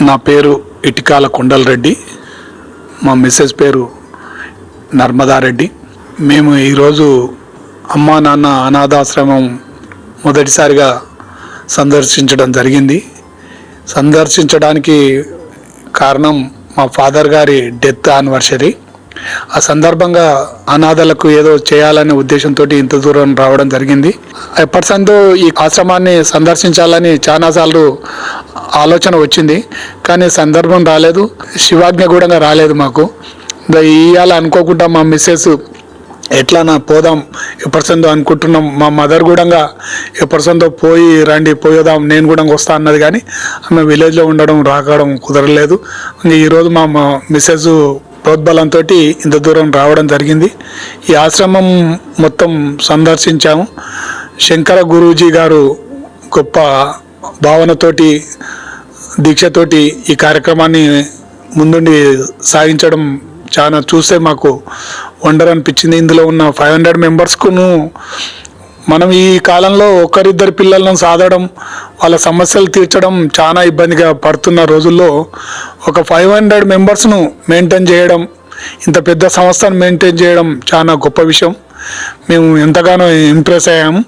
నా పేరు ఇటికాల కొండలరెడ్డి, మా మిస్సెస్ పేరు నర్మదారెడ్డి. మేము ఈరోజు అమ్మా నాన్న అనాథాశ్రమం మొదటిసారిగా సందర్శించడం జరిగింది. సందర్శించడానికి కారణం మా ఫాదర్ గారి డెత్ యానివర్సరీ. ఆ సందర్భంగా అనాథలకు ఏదో చేయాలనే ఉద్దేశంతో ఇంత దూరం రావడం జరిగింది. ఎప్పటిసందో ఈ ఆశ్రమాన్ని సందర్శించాలని చాలాసార్లు ఆలోచన వచ్చింది, కానీ సందర్భం రాలేదు, శివాజ్ఞ కూడా రాలేదు మాకు. ఇవాళ అనుకోకుండా మా మిస్సెస్ ఎట్లా పోదాం ఎప్పటిసందో అనుకుంటున్నాం. మా మదర్ కూడా ఎప్పటిసందో పోయేదాం నేను కూడా వస్తా అన్నది, కానీ ఆమె విలేజ్లో ఉండడం రాకడం కుదరలేదు. ఈరోజు మా మిస్సెస్ ప్రోద్బలంతో ఇంత దూరం రావడం జరిగింది. ఈ ఆశ్రమం మొత్తం సందర్శించాము. శంకర గురూజీ గారు గొప్ప భావనతోటి దీక్షతోటి ఈ కార్యక్రమాన్ని ముందుండి సాగించడం చాలా చూస్తే మాకు వండర్ అనిపించింది. ఇందులో ఉన్న 500 మెంబర్స్కును మనం ఈ కాలంలో ఒకరిద్దరు పిల్లలను సాధడం, వాళ్ళ సమస్యలు తీర్చడం చాలా ఇబ్బందిగా పడుతున్న రోజుల్లో ఒక 500 మెంబర్స్ను మెయింటైన్ చేయడం, ఇంత పెద్ద సంస్థను మెయింటైన్ చేయడం చాలా గొప్ప విషయం. మేము ఎంతగానో ఇంప్రెస్ అయ్యాము.